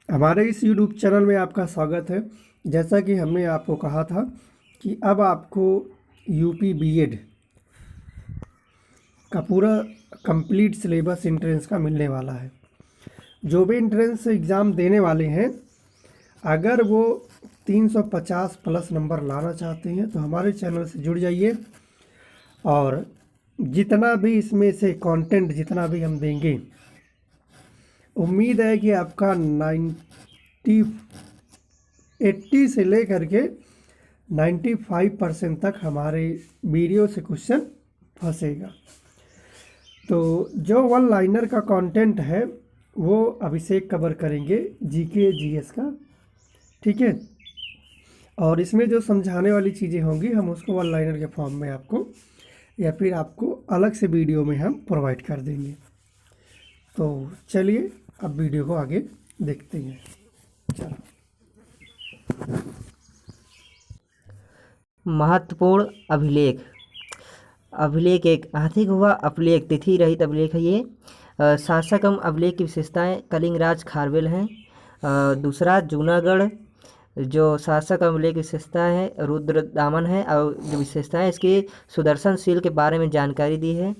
हमारे इस YouTube channel में आपका स्वागत है। जैसा कि हमने आपको कहा था कि अब आपको यूपी बीएड का पूरा कंप्लीट सिलेबस एंट्रेंस का मिलने वाला है। जो भी एंट्रेंस एग्ज़ाम देने वाले हैं, अगर वो 350 प्लस नंबर लाना चाहते हैं तो हमारे चैनल से जुड़ जाइए। और जितना भी इसमें से कंटेंट जितना भी हम देंगे, उम्मीद है कि आपका 80 से लेकर के 95% तक हमारे वीडियो से क्वेश्चन फंसेगा। तो जो वन लाइनर का कंटेंट है वो अभिषेक कवर करेंगे, जीके जीएस का, ठीक है। और इसमें जो समझाने वाली चीज़ें होंगी हम उसको वन लाइनर के फॉर्म में आपको या फिर आपको अलग से वीडियो में हम प्रोवाइड कर देंगे। तो चलिए अब वीडियो को आगे देखते हैं। चलो, महत्वपूर्ण अभिलेख। अभिलेख एक आर्थिक हुआ अभिलेख, तिथि रहित अभिलेख है ये। शासक एवं अभिलेख की विशेषताएं कलिंग राज खारवेल हैं। दूसरा जूनागढ़, जो शासक अभिलेख की विशेषता है रुद्रदामन है, और जो विशेषताएं इसकी सुदर्शनशील के बारे में जानकारी दी है।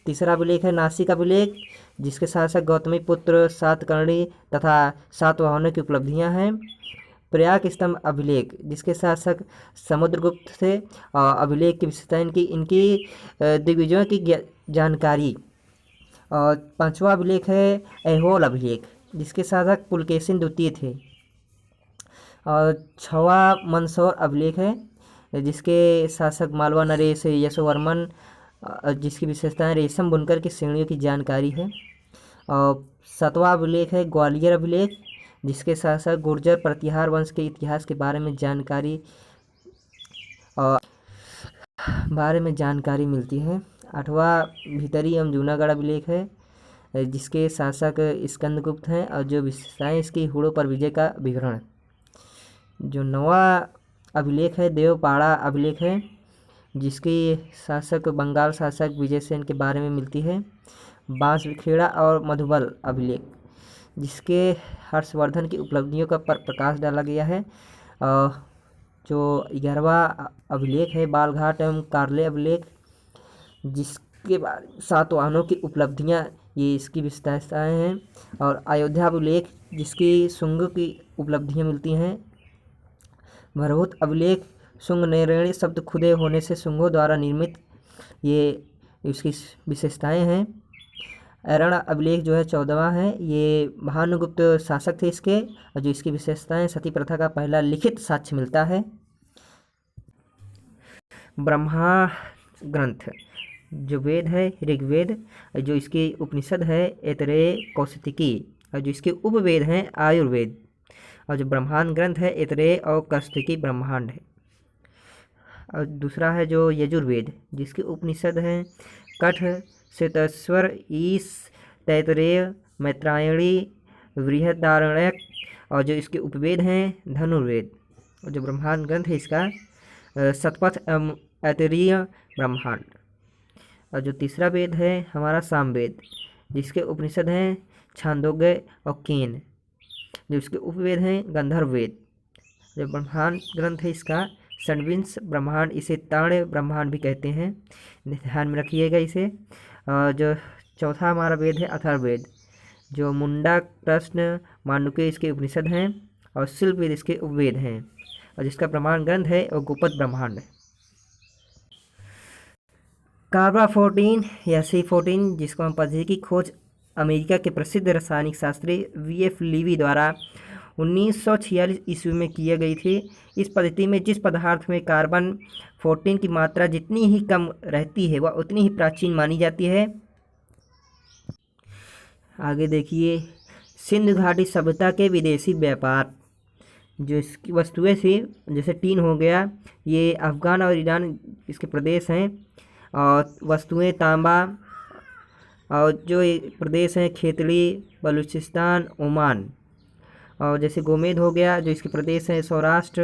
तीसरा अभिलेख है नासिक अभिलेख, जिसके शासक गौतमी पुत्र सातकर्णी तथा सातवाहनों की उपलब्धियां हैं। प्रयाग स्तंभ अभिलेख, जिसके शासक समुद्रगुप्त थे। अभिलेख की विशेषता इनकी दिग्विजयों की जानकारी। और पांचवा अभिलेख है ऐहोल अभिलेख, जिसके शासक पुलकेशिन द्वितीय थे। और छवा मंदसौर अभिलेख है, जिसके शासक मालवा नरेश यशोवर्मन, जिसकी विशेषताएं रेशम बुनकर की श्रेणियों की जानकारी है। और सातवां अभिलेख है ग्वालियर अभिलेख, जिसके शासक गुर्जर प्रतिहार वंश के इतिहास के बारे में जानकारी मिलती है। आठवां भीतरी एवं जूनागढ़ अभिलेख है, जिसके शासक स्कंदगुप्त हैं, और जो विशेषताएं इसकी हुड़ों पर विजय का विवरण। जो नौवां अभिलेख है देवपाड़ा अभिलेख है, जिसकी शासक बंगाल शासक विजयसेन के बारे में मिलती है। बांसखेड़ा और मधुबल अभिलेख, जिसके हर्षवर्धन की उपलब्धियों का पर प्रकाश डाला गया है। जो 11वां अभिलेख है बालघाट एवं कार्ले अभिलेख, जिसके सातवाहनों की उपलब्धियां ये इसकी विशेषताएं हैं। और अयोध्या अभिलेख, जिसकी शुंग की उपलब्धियां मिलती हैं। भरहुत अभिलेख, शुंग नैरेणी शब्द खुदे होने से शुंगों द्वारा निर्मित, ये इसकी विशेषताएं हैं। ऐरण अभिलेख जो है 14वां है, ये भानुगुप्त शासक थे इसके, और जो इसकी विशेषताएं सती प्रथा का पहला लिखित साक्ष्य मिलता है। ब्रह्मा ग्रंथ, जो वेद है ऋग्वेद, जो इसकी उपनिषद है ऐतरेय कौशिकी, और जो इसके उपवेद हैं आयुर्वेद। और जो ब्रह्मांड ग्रंथ है ऐतरेय और कौशिकी ब्रह्मांड है। और दूसरा है जो यजुर्वेद, जिसके उपनिषद हैं कठ, श्वेतेश्वर, ईश, तैतरेय, मैत्रायणी, बृहदारण्यक, और जो इसके उपवेद हैं धनुर्वेद। और जो ब्रह्मांड ग्रंथ है इसका शतपथ ऐतरेय ब्रह्मांड। और जो तीसरा वेद है हमारा सामवेद, जिसके उपनिषद हैं छांदोग्य और केन, जो इसके उपवेद हैं गंधर्व वेद। जो ब्रह्मांड ग्रंथ है इसका षड्विंश ब्रह्मांड, इसे ताण्य ब्रह्मांड भी कहते हैं, ध्यान में रखिएगा इसे। जो चौथा हमारा वेद है अथर्ववेद, जो मुंडा, प्रश्न, मांडुक्य इसके उपनिषद हैं, और शिल्प वेद इसके उपवेद हैं, और जिसका प्रमाण ग्रंथ है और गुप्त ब्रह्मांड। कार्बा-14 या C14, जिसको हम पद्धति की खोज अमेरिका के प्रसिद्ध रासायनिक शास्त्री V.F. लीवी द्वारा 1946 ईस्वी में किया गई थी। इस पद्धति में जिस पदार्थ में कार्बन 14 की मात्रा जितनी ही कम रहती है वह उतनी ही प्राचीन मानी जाती है। आगे देखिए, सिंधु घाटी सभ्यता के विदेशी व्यापार। जो इसकी वस्तुएं थी, जैसे टीन हो गया, ये अफ़गान और ईरान इसके प्रदेश हैं। और वस्तुएं तांबा, और जो प्रदेश हैं खेतड़ी, बलूचिस्तान, ओमान। और जैसे गोमेद हो गया, जो इसके प्रदेश हैं सौराष्ट्र।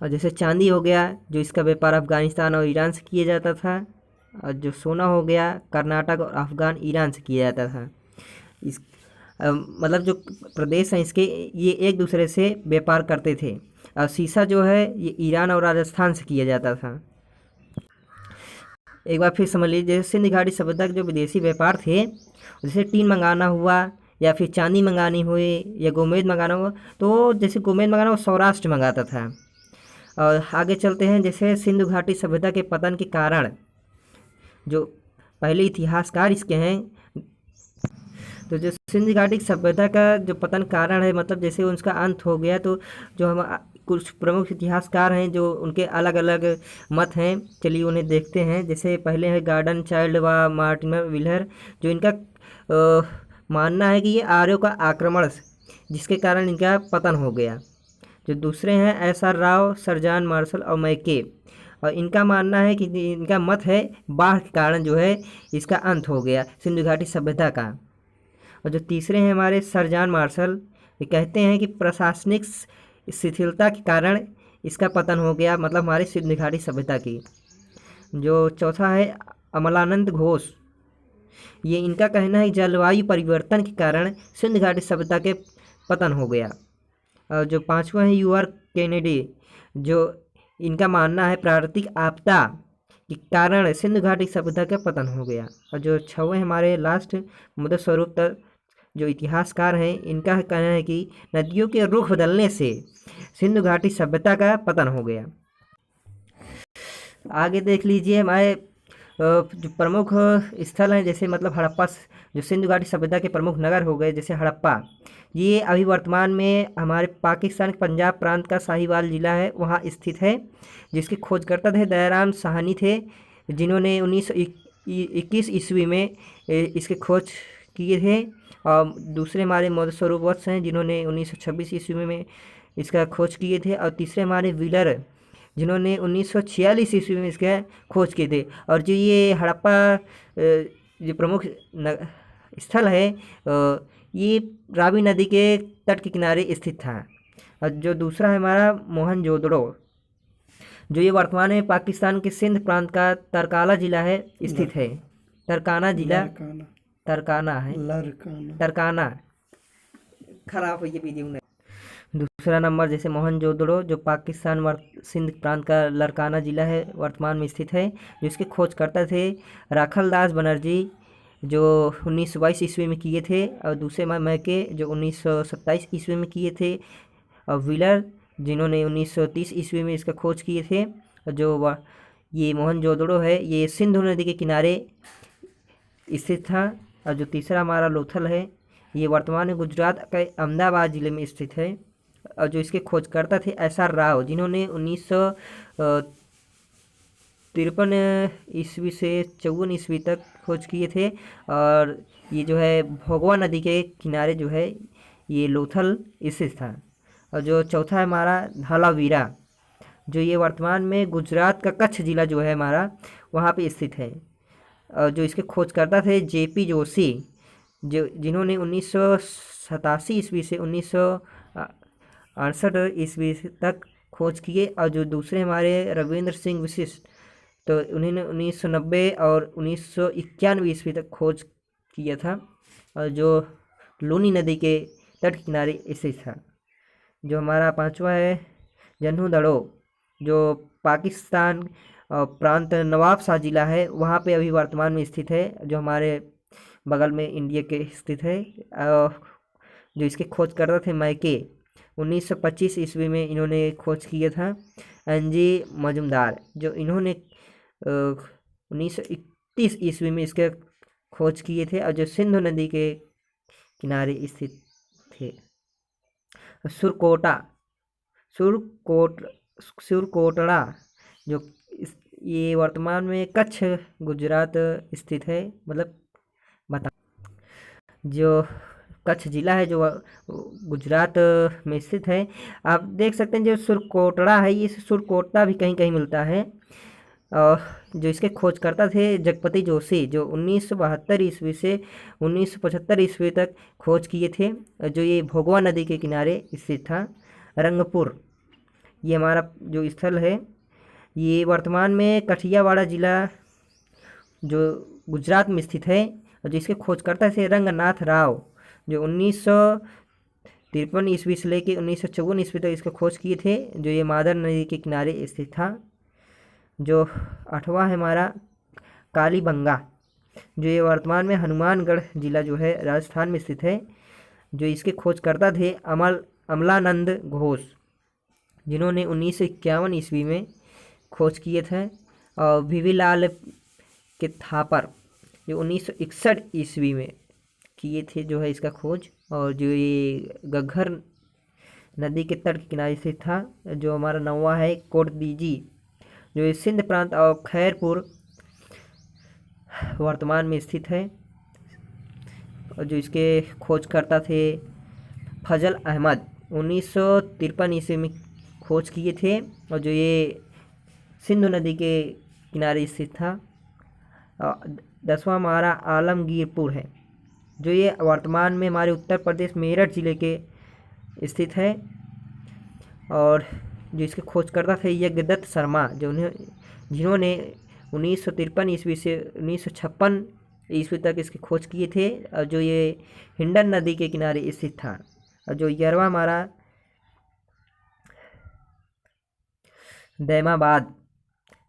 और जैसे चांदी हो गया, जो इसका व्यापार अफ़गानिस्तान और ईरान से किया जाता था। और जो सोना हो गया कर्नाटक और अफ़गान ईरान से किया जाता था। इस मतलब जो प्रदेश हैं इसके, ये एक दूसरे से व्यापार करते थे। और सीसा जो है ये ईरान और राजस्थान से किया जाता था। एक बार फिर समझ लीजिए, जैसे सिंध घाटी सभ्यता के जो विदेशी व्यापार थे, जैसे टीन मंगाना हुआ या फिर चांदी मंगानी हुई या गोमेद मंगाना हुआ, तो जैसे गोमेद मंगाना वो सौराष्ट्र मंगाता था। और आगे चलते हैं, जैसे सिंधु घाटी सभ्यता के पतन के कारण जो पहले इतिहासकार इसके हैं, तो जो सिंधु घाटी सभ्यता का जो पतन कारण है, मतलब जैसे उसका अंत हो गया, तो जो हम कुछ प्रमुख इतिहासकार हैं जो उनके अलग अलग मत हैं, चलिए उन्हें देखते हैं। जैसे पहले है गार्डन चाइल्ड व मार्टिनर व्हीलर, जो इनका मानना है कि ये आर्यों का आक्रमण जिसके कारण इनका पतन हो गया। जो दूसरे हैं एस.आर. राव, सरजान मार्शल और मैके, और इनका मानना है कि इनका मत है बाढ़ के कारण जो है इसका अंत हो गया सिंधु घाटी सभ्यता का। और जो तीसरे हैं हमारे सरजान मार्शल, ये कहते हैं कि प्रशासनिक शिथिलता के कारण इसका पतन हो गया, मतलब हमारे सिंधु घाटी सभ्यता की। जो चौथा है अमलानंद घोष, ये इनका कहना है जलवायु परिवर्तन के कारण सिंधु घाटी सभ्यता के पतन हो गया। और जो पांचवा है यूआर कैनेडी, जो इनका मानना है प्राकृतिक आपदा के कारण सिंधु घाटी सभ्यता का पतन हो गया। और जो छवें हमारे लास्ट मदद स्वरूप तक जो इतिहासकार हैं, इनका कहना है कि नदियों के रुख बदलने से सिंधु घाटी सभ्यता का पतन हो गया। आगे देख लीजिए हमारे जो प्रमुख स्थल हैं, जैसे मतलब हड़प्पा, जो सिंधु घाटी सभ्यता के प्रमुख नगर हो गए, जैसे हड़प्पा, ये अभी वर्तमान में हमारे पाकिस्तान के पंजाब प्रांत का साहिवाल जिला है, वहाँ स्थित है। जिसके खोजकर्ता थे दयाराम साहनी थे, जिन्होंने 1921 ईस्वी में इसके खोज किए थे। और दूसरे हमारे मौर्य स्वरूप वत्स हैं, जिन्होंने 1926 ईस्वी में इसका खोज किए थे। और तीसरे हमारे व्हीलर, जिन्होंने 1946 ईस्वी में इसका खोज किए थे। और जो ये हड़प्पा जो प्रमुख स्थल है, ये रावी नदी के तट के किनारे स्थित था। और जो दूसरा है हमारा मोहनजोदड़ो, जो ये वर्तमान में पाकिस्तान के सिंध प्रांत का तरकाला जिला है स्थित है। तरकाना जिला, तरकाना है, तरकाना खराब है ये वीडियो में। दूसरा नंबर जैसे मोहनजोदड़ो, जो पाकिस्तान सिंध प्रांत का लरकाना जिला है, वर्तमान में स्थित है। जिसके खोजकर्ता थे राखलदास बनर्जी, जो 1922 ईस्वी में किए थे। और दूसरे मैके, जो 1927 ईस्वी में किए थे। और व्हीलर, जिन्होंने 1930 ईस्वी में इसका खोज किए थे। और जो ये मोहनजोदड़ो है, ये सिंधु नदी के किनारे स्थित था। और जो तीसरा हमारा लोथल है, ये वर्तमान में गुजरात के अहमदाबाद ज़िले में स्थित है। और जो इसके खोजकर्ता थे एस.आर. राव, जिन्होंने 1953 ईस्वी से 54 ईस्वी तक खोज किए थे। और ये जो है भोगवा नदी के किनारे जो है ये लोथल स्थित था। और जो चौथा है हमारा धौलावीरा, जो ये वर्तमान में गुजरात का कच्छ जिला जो है हमारा, वहाँ पे स्थित है। और जो इसके खोजकर्ता थे जे.पी. जोशी, जो जिन्होंने 1987 ईस्वी से 1968 ईस्वी तक खोज किए। और जो दूसरे हमारे रविंद्र सिंह विशिष्ट, तो उन्होंने 1990 और 1991 ईस्वी तक खोज किया था। और जो लूनी नदी के तट किनारे स्थित था। जो हमारा पांचवा है जन्हू दड़ो, जो पाकिस्तान प्रांत नवाबशाह जिला है, वहाँ पे अभी वर्तमान में स्थित है, जो हमारे बगल में इंडिया के स्थित है। जो इसके खोज कर रहे थे मैके, 1925 ईस्वी में इन्होंने खोज किया था। एन.जी. मजुमदार, जो इन्होंने 1931 ईस्वी में इसके खोज किए थे। और जो सिंधु नदी के किनारे स्थित थे। सुरकोटड़ा, जो ये वर्तमान में कच्छ गुजरात स्थित है, मतलब बता जो कच्छ जिला है जो गुजरात में स्थित है। आप देख सकते हैं जो सुरकोटड़ा है, ये सुरकोटड़ा भी कहीं कहीं मिलता है। और जो इसके खोजकर्ता थे जगपति जोशी, जो 1972 ईस्वी से 1975 ईस्वी तक खोज किए थे। जो ये भोगवा नदी के किनारे स्थित था। रंगपुर, ये हमारा जो स्थल है, ये वर्तमान में कठियावाड़ा जिला जो गुजरात में स्थित है। और जिसके खोजकर्ता थे रंगनाथ राव, जो 1953 ईस्वी से लेकर 1954 ईस्वी तक इसका खोज किए थे, जो ये मादर नदी के किनारे स्थित था। जो 8वां है हमारा कालीबंगा, जो ये वर्तमान में हनुमानगढ़ जिला जो है राजस्थान में स्थित है। जो इसके खोजकर्ता थे अमलानंद घोष, जिन्होंने 1951 ईस्वी में खोज किए थे। और वीवीलाल के थापर जो 1961 ईस्वी में किए थे जो है इसका खोज। और जो ये घग्गर नदी के तट के किनारे से था। जो हमारा 9वां है कोटदीजी, जो ये सिंध प्रांत और खैरपुर वर्तमान में स्थित है। और जो इसके खोजकर्ता थे फजल अहमद, 1953 ईस्वी में खोज किए थे। और जो ये सिंधु नदी के किनारे स्थित था। 10वां हमारा आलमगीरपुर है, जो ये वर्तमान में हमारे उत्तर प्रदेश मेरठ जिले के स्थित है। और जो इसके खोजकर्ता थे यज्ञदत्त शर्मा, जिन्होंने 1953 ईस्वी से 1956 ईस्वी तक इसकी खोज किए थे। और जो ये हिंडन नदी के किनारे स्थित था। और जो 11वां हमारा दैमाबाद,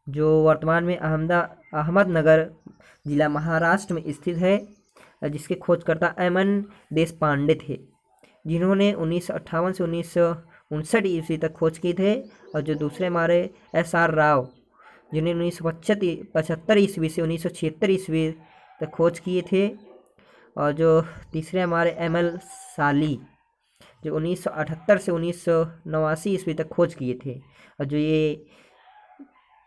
जो वर्तमान में अहमदनगर जिला महाराष्ट्र में स्थित है, जिसके खोजकर्ता एमएन देशपांडे थे, जिन्होंने 1958 से 1959 ईस्वी तक खोज की थे। और जो दूसरे हमारे एसआर राव, जिन्होंने 1975 ईस्वी से 1976 ईस्वी तक खोज किए थे। और जो तीसरे हमारे एमएल साली, जो 1978 से 1989 ईस्वी तक खोज किए थे। और जो ये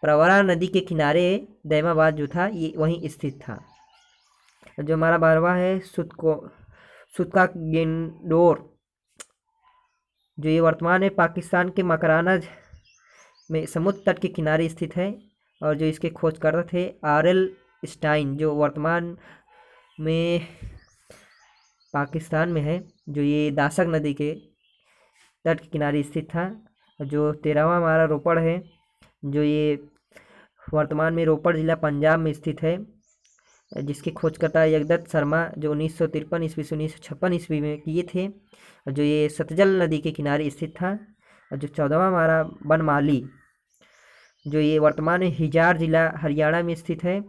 प्रवरा नदी के किनारे दैमाबाद जो था ये वहीं स्थित था। जो हमारा 12वां है सुतका गेंडोर, जो ये वर्तमान में पाकिस्तान के मकराना में समुद्र तट के किनारे स्थित है। और जो इसके खोजकर्ता थे आरएल स्टाइन, जो वर्तमान में पाकिस्तान में है, जो ये दासक नदी के तट के किनारे स्थित था। जो 13वां हमारा रोपड़ है, जो ये वर्तमान में रोपड़ जिला पंजाब में स्थित है, जिसके खोजकर्ता यज्ञदत्त शर्मा, जो 1953 ईस्वी से 1956 ईस्वी में किए थे। और जो ये सतलज नदी के किनारे स्थित था। और जो 14वां हमारा बनमाली, जो ये वर्तमान में हिजार जिला हरियाणा में स्थित है,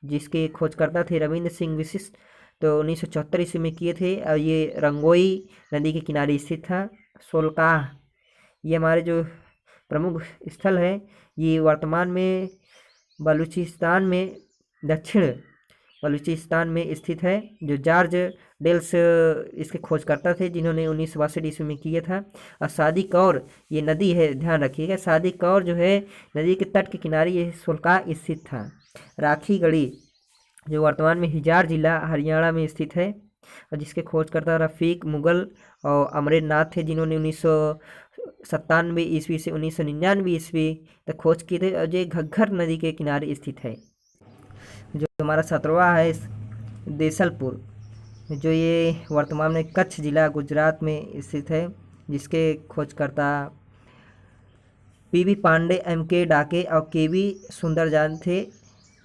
जिसके खोजकर्ता थे रविंद्र सिंह विशिष्ट, तो 1974 ईस्वी में किए थे। और ये रंगोई नदी के किनारे स्थित था। सोलकाह, ये हमारे जो प्रमुख स्थल है, ये वर्तमान में बलूचिस्तान में दक्षिण बलूचिस्तान में स्थित है। जो जॉर्ज डेल्स इसके खोजकर्ता थे, जिन्होंने 1962 ईस्वी में किया था। और सादी कौर ये नदी है, ध्यान रखिएगा, सादी कौर जो है नदी के तट के किनारे ये सोलकाह स्थित था। राखी गढ़ी, जो वर्तमान में हिजार जिला हरियाणा में स्थित है, और जिसके खोजकर्ता रफ़ीक मुगल और अमरेंद्रनाथ थे, जिन्होंने 1997 ईस्वी से 1999 ईस्वी तक खोज किए थे। और ये घग्गर नदी के किनारे स्थित है। जो हमारा 17वां है देसलपुर, जो ये वर्तमान में कच्छ जिला गुजरात में स्थित है, जिसके खोजकर्ता पीबी पांडे, एमके डाके और केवी सुंदरजान थे,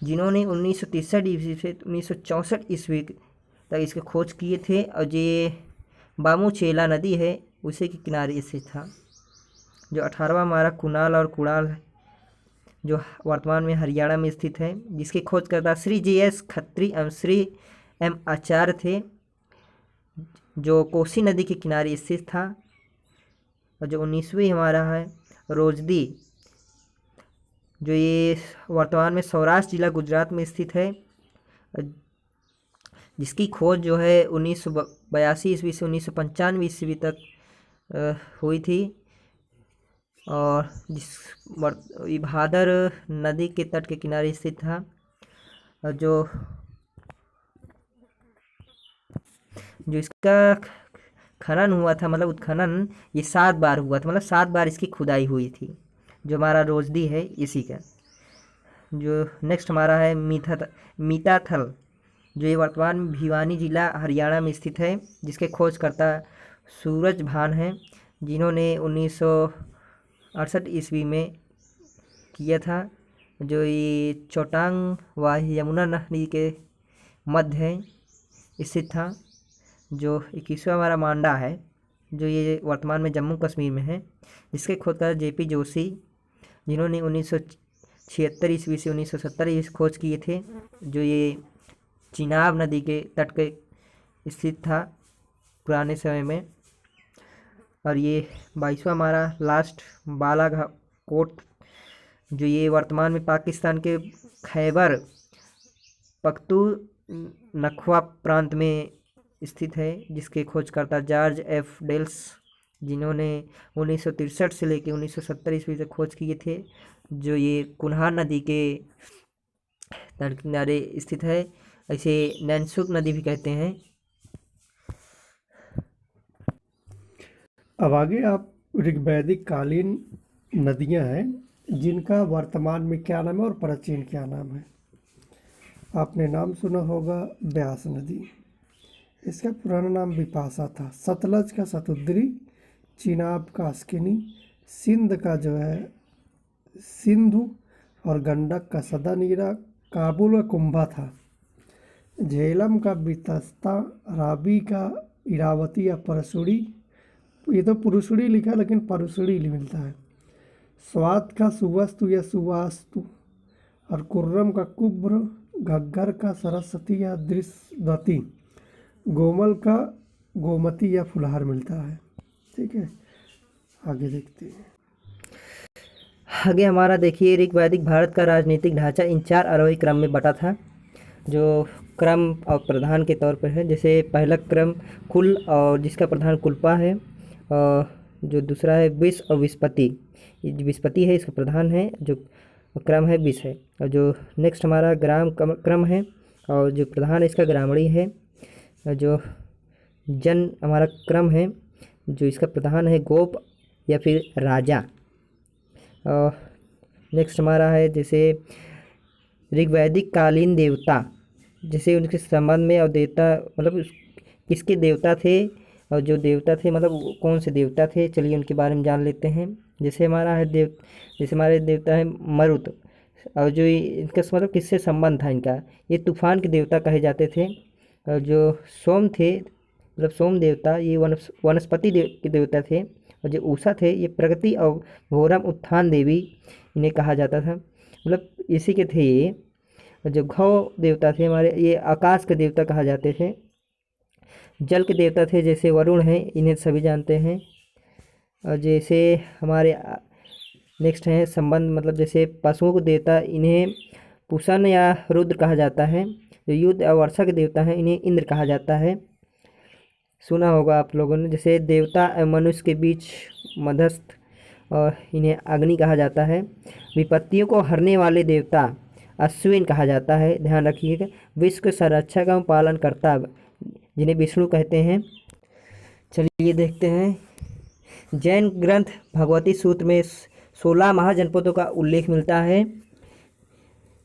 जिन्होंने 1963 ईस्वी से 1964 ईस्वी तक इसके खोज किए थे। और ये बामूचेला नदी है उसी के किनारे स्थित था। जो 18वां हमारा कुणाल और कुणाल है, जो वर्तमान में हरियाणा में स्थित है, जिसके खोजकर्ता श्री JS खत्री एवं श्री M आचार्य थे, जो कोसी नदी के किनारे स्थित था। और जो 19वीं हमारा है रोजदी, जो ये वर्तमान में सौराष्ट्र जिला गुजरात में स्थित है, जिसकी खोज जो है 1982 ईस्वी से 1995 ईस्वी तक हुई थी। और ये भादर नदी के तट के किनारे स्थित था। और जो इसका खनन हुआ था, मतलब उत्खनन ये 7 बार हुआ था, मतलब 7 बार इसकी खुदाई हुई थी। जो हमारा रोजदी है इसी का। जो नेक्स्ट हमारा है मीताथल, जो ये वर्तमान में भिवानी जिला हरियाणा में स्थित है, जिसके खोजकर्ता सूरज भान हैं, जिन्होंने 1968 ईस्वी में किया था। जो ये चौटांग व यमुना नदी के मध्य है स्थित था। जो 21वां हमारा मांडा है, जो ये वर्तमान में जम्मू कश्मीर में है, जिसके खोजकर जेपी जोशी, जिन्होंने 1976 ईस्वी से 1970 ईस्वी खोज किए थे। जो ये चिनाब नदी के तट पे स्थित था पुराने समय में। और ये 22वां हमारा लास्ट बालाकोट, जो ये वर्तमान में पाकिस्तान के खैबर पख्तूनख्वा प्रांत में स्थित है, जिसके खोजकर्ता जॉर्ज एफ डेल्स, जिन्होंने 1963 से लेकर 1970 ईस्वी तक खोज किए थे। जो ये कुन्हार नदी के तट किनारे स्थित है, इसे नैनसुक नदी भी कहते हैं। अब आगे आप ऋग्वैदिक कालीन नदियां हैं जिनका वर्तमान में क्या नाम है और प्राचीन क्या नाम है। आपने नाम सुना होगा ब्यास नदी, इसका पुराना नाम बिपाशा था। सतलज का सतुद्री, चिनाब का अस्किनी, सिंध का जो है सिंधु, और गंडक का सदानीरा, काबुल का कुंभा था। झेलम का बितस्ता, राबी का इरावती या परसुड़ी, ये तो पुरुषुड़ी लिखा लेकिन परसुड़ी मिलता है। स्वात का सुवस्तु या सुवास्तु, और कुर्रम का कुब्र, घग्गर का सरस्वती या दृश्यवती, गोमल का गोमती या फुलहार मिलता है। ठीक है, आगे देखते हैं। आगे हमारा देखिए, ऋग्वैदिक भारत का राजनीतिक ढांचा इन 4 आरोही क्रम में बटा था, जो क्रम और प्रधान के तौर पर है। जैसे पहला क्रम कुल, और जिसका प्रधान कुल्पा है, और जो दूसरा है विष और विस्पति, विस्पति है इसका प्रधान है, जो क्रम है विष है। और जो नेक्स्ट हमारा ग्राम क्रम है, और जो प्रधान है इसका ग्रामणी है। और जो जन हमारा क्रम है, जो इसका प्रधान है गोप या फिर राजा। और नेक्स्ट हमारा है जैसे ऋग्वैदिक कालीन देवता, जैसे उनके संबंध में, और देवता मतलब किसके देवता थे, और जो देवता थे मतलब कौन से देवता थे, चलिए उनके बारे में जान लेते हैं। जैसे हमारे देवता है मरुत, और जो इनका मतलब किससे संबंध था इनका, ये तूफान के देवता कहे जाते थे। और जो सोम थे, मतलब सोम देवता, ये वनस्पति के देवता थे। और जो उषा थे, ये प्रगति और घोरम उत्थान देवी इन्हें कहा जाता था, मतलब इसी के थे ये। और जो घौ देवता थे हमारे, ये आकाश के देवता कहा जाते थे। जल के देवता थे जैसे वरुण हैं, इन्हें सभी जानते हैं। और जैसे हमारे नेक्स्ट हैं संबंध, मतलब जैसे पशुओं के देवता, इन्हें पुषण या रुद्र कहा जाता है। जो युद्ध और वर्षा के देवता हैं, इन्हें इंद्र कहा जाता है, सुना होगा आप लोगों ने। जैसे देवता एवं मनुष्य के बीच मध्यस्थ, और इन्हें अग्नि कहा जाता है। विपत्तियों को हरने वाले देवता अश्विन कहा जाता है, ध्यान रखिएगा। विश्व के संरक्षक एवं पालन करता, जिन्हें विष्णु कहते हैं। चलिए देखते हैं, जैन ग्रंथ भगवती सूत्र में 16 महाजनपदों का उल्लेख मिलता है।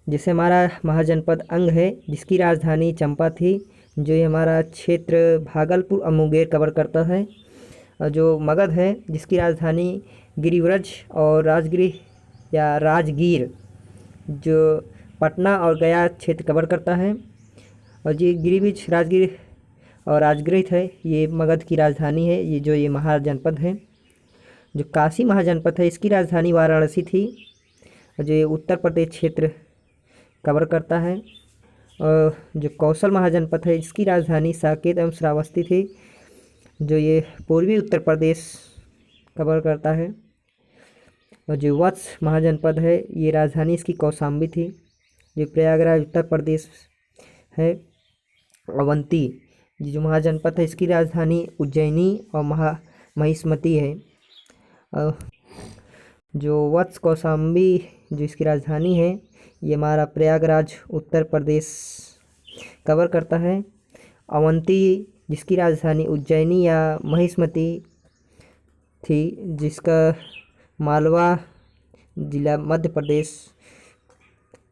जैसे हमारा महाजनपद अंग है, जिसकी राजधानी चंपा थी, जो ये हमारा क्षेत्र भागलपुर और मुंगेर कवर करता है। और जो मगध है, जिसकी राजधानी गिरिव्रज और राजगिर या राजगीर, जो पटना और गया क्षेत्र कवर करता है। और ये गिरिव्रज, राजगीर और राजगृह है, ये मगध की राजधानी है, ये जो ये महाजनपद है। जो काशी महाजनपद है, इसकी राजधानी वाराणसी थी, और जो ये उत्तर प्रदेश क्षेत्र कवर करता है। और जो कौशल महाजनपद है, इसकी राजधानी साकेत एवं श्रावस्ती थी, जो ये पूर्वी उत्तर प्रदेश कवर करता है। और जो वत्स महाजनपद है, ये राजधानी इसकी कौशाम्बी थी, जो प्रयागराज उत्तर प्रदेश है। अवंती जो महाजनपद है, इसकी राजधानी उज्जैनी और महिष्मती है। जो वत्स कौशाम्बी जो इसकी राजधानी है, ये हमारा प्रयागराज उत्तर प्रदेश कवर करता है। अवंती जिसकी राजधानी उज्जैनी या महिष्मती थी, जिसका मालवा जिला मध्य प्रदेश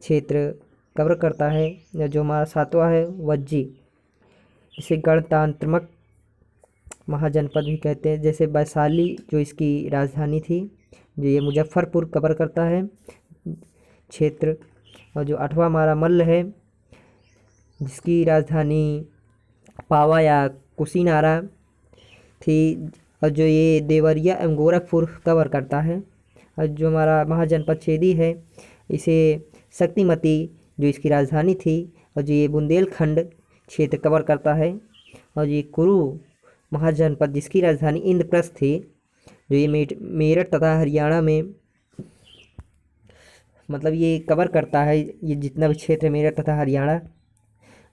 क्षेत्र कवर करता है। जो हमारा 7वां है वज्जी, इसे गणतंत्रात्मक महाजनपद भी कहते हैं। जैसे वैशाली जो इसकी राजधानी थी, जो ये मुजफ्फरपुर कवर करता है क्षेत्र। और जो 8वां हमारा मल्ल है, जिसकी राजधानी पावा या कुशीनारा थी, और जो ये देवरिया एवं गोरखपुर कवर करता है। और जो हमारा महाजनपद छेदी है इसे शक्तिमती जो इसकी राजधानी थी, और जो ये बुंदेलखंड क्षेत्र कवर करता है। और ये कुरु महाजनपद जिसकी राजधानी इंद्रप्रस्थ थी, जो ये मेरठ तथा हरियाणा में मतलब ये कवर करता है, ये जितना भी क्षेत्र है मेरठ तथा हरियाणा।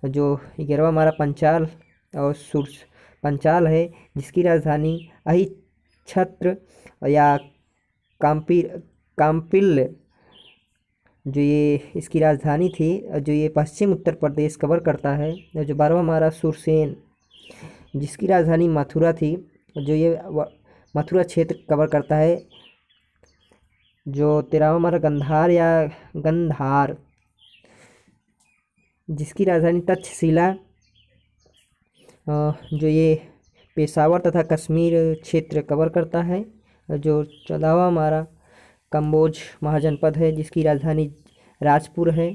जो 11वां हमारा पंचाल और सुर पंचाल है जिसकी राजधानी अहिच्छत्र या काम्पिल जो ये इसकी राजधानी थी, जो ये पश्चिम उत्तर प्रदेश कवर करता है। और जो 12वां हमारा सुरसेन जिसकी राजधानी मथुरा थी, जो ये मथुरा क्षेत्र कवर करता है। जो 13वां हमारा गंधार या गंधार जिसकी राजधानी तक्षशिला, जो ये पेशावर तथा कश्मीर क्षेत्र कवर करता है। जो 14वां हमारा कम्बोज महाजनपद है जिसकी राजधानी राजपुर है,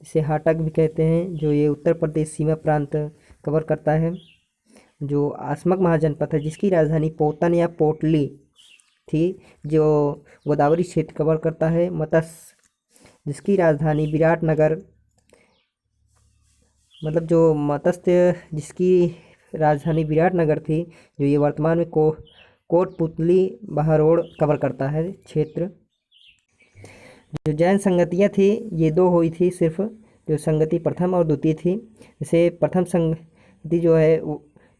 इसे हाटक भी कहते हैं, जो ये उत्तर प्रदेश सीमा प्रांत कवर करता है। जो आसमक महाजनपद है जिसकी राजधानी पोतन या पोटली थी, जो गोदावरी क्षेत्र कवर करता है। मत्स्य जिसकी राजधानी विराटनगर, मतलब जो मत्स्य जिसकी राजधानी विराटनगर थी, जो ये वर्तमान में कोटपुतली बहरोड़ कवर करता है क्षेत्र। जो जैन संगतियाँ थी ये 2 हुई थी सिर्फ, जो संगति प्रथम और द्वितीय थी। जैसे प्रथम संगति जो है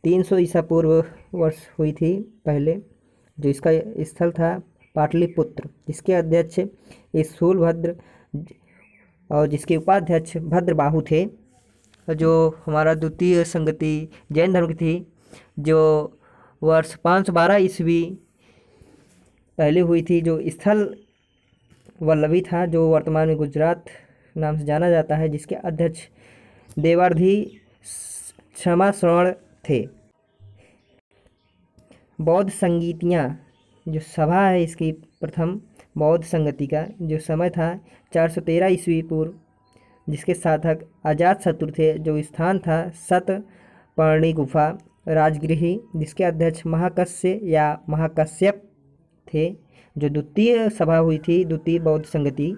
300 ईसा पूर्व वर्ष हुई थी पहले, जो इसका स्थल था पाटलिपुत्र, जिसके अध्यक्ष स्थूलभद्र और जिसके उपाध्यक्ष भद्रबाहु थे। जो हमारा द्वितीय संगति जैन धर्म की थी, जो वर्ष 512 ईस्वी पहले हुई थी, जो स्थल वल्लभी था, जो वर्तमान में गुजरात नाम से जाना जाता है, जिसके अध्यक्ष देवार्धी क्षमा श्रवण थे। बौद्ध संगीतियाँ जो सभा है इसकी प्रथम बौद्ध संगति का जो समय था 413 ईस्वी पूर्व, जिसके साधक अजातशत्रु थे। जो स्थान था सतपर्णी गुफा राजगृही, जिसके अध्यक्ष महाकश्य या महाकश्यप थे। जो द्वितीय सभा हुई थी द्वितीय बौद्ध संगति,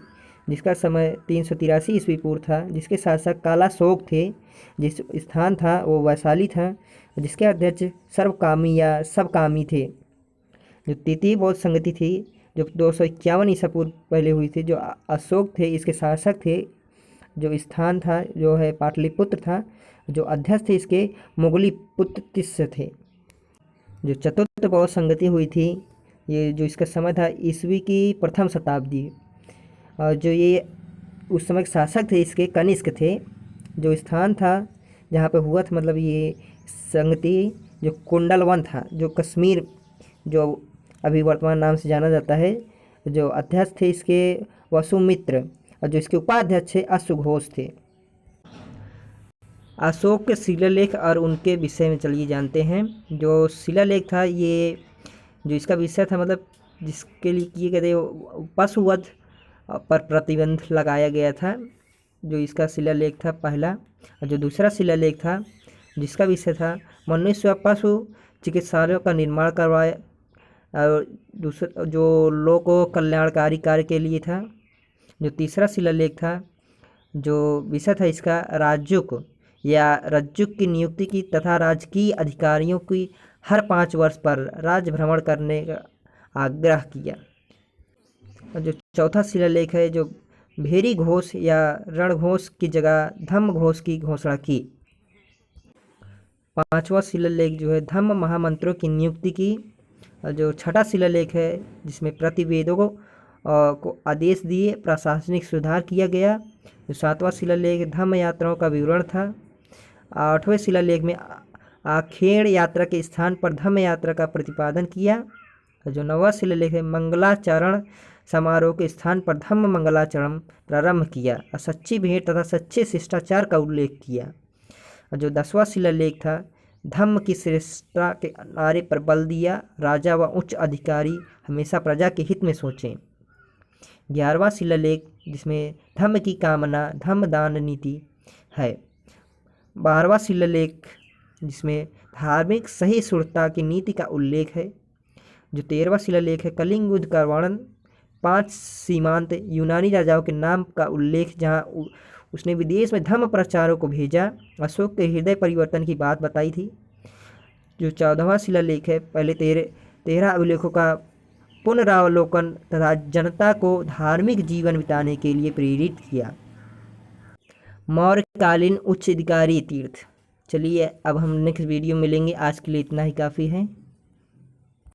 जिसका समय 383 ईस्वी पूर्व था, जिसके शासक कालाशोक थे। जिस स्थान था वो वैशाली था, जिसके अध्यक्ष सर्वकामी या सबकामी थे। जो तृतीय बौद्ध संगति थी जो 251 ईसा पूर्व पहले हुई थी, जो अशोक थे इसके शासक थे। जो स्थान था जो है पाटलिपुत्र था, जो अध्यक्ष थे इसके मुगली पुत्र तिस्य थे। जो चतुर्थ बौद्ध संगति हुई थी ये जो इसका समय था ईस्वी की प्रथम शताब्दी, और जो ये उस समय के शासक थे इसके कनिष्क थे। जो स्थान था जहाँ पे हुआ था मतलब ये संगति जो कुंडलवन था, जो कश्मीर जो अभी वर्तमान नाम से जाना जाता है। जो अध्यक्ष थे इसके वसुमित्र, और जो इसके उपाध्यक्ष थे अश्वघोष थे। अशोक के शिलालेख और उनके विषय में चलिए जानते हैं। जो शिलालेख था ये जो इसका विषय था मतलब जिसके लिए किए गए पशुवध पर प्रतिबंध लगाया गया था, जो इसका शिलालेख था पहला। और जो दूसरा शिलालेख था जिसका विषय था मनुष्य व पशु चिकित्सालयों का निर्माण करवाया, और दूसरा जो लोक कल्याणकारी कार्य के लिए था। जो तीसरा शिलालेख था जो विषय था इसका राजयुक या रज्जुक की नियुक्ति की तथा राजकीय अधिकारियों की हर 5 वर्ष पर राज्य भ्रमण करने का आग्रह किया। और जो चौथा शिलालेख है जो भेरी घोष या रणघोष की जगह धम्म घोष की घोषणा की। 5वां शिलालेख जो है धम्म महामंत्रों की नियुक्ति की। और जो छठा शिलालेख है जिसमें प्रतिवेदों को आदेश दिए प्रशासनिक सुधार किया गया। जो 7वां शिलालेख धम्म यात्राओं का विवरण था। 8वें शिलालेख में आखेड़ यात्रा के स्थान पर धम्म यात्रा का प्रतिपादन किया। जो 9वां शिलालेख है मंगलाचरण समारोह के स्थान पर धम्म मंगलाचरण प्रारंभ किया और सच्ची भेंट तथा सच्चे शिष्टाचार का उल्लेख किया। और जो 10वां शिलालेख था धम्म की श्रेष्ठता के नारे पर बल दिया, राजा व उच्च अधिकारी हमेशा प्रजा के हित में सोचें। 11वां शिलालेख जिसमें धम्म की कामना धम्म दान नीति है। 12वां शिलालेख जिसमें धार्मिक सहिष्णुता की नीति का उल्लेख है। जो 13वां शिलालेख है कलिंग युद्ध का वर्णन, 5 सीमांत यूनानी राजाओं के नाम का उल्लेख जहाँ उसने विदेश में धर्म प्रचारों को भेजा, अशोक के हृदय परिवर्तन की बात बताई थी। जो 14वां शिलालेख है पहले 13 अभिलेखों का पुनरावलोकन तथा जनता को धार्मिक जीवन बिताने के लिए प्रेरित किया। मौर्यकालीन उच्च अधिकारी तीर्थ। चलिए अब हम नेक्स्ट वीडियो मिलेंगे, आज के लिए इतना ही काफ़ी है।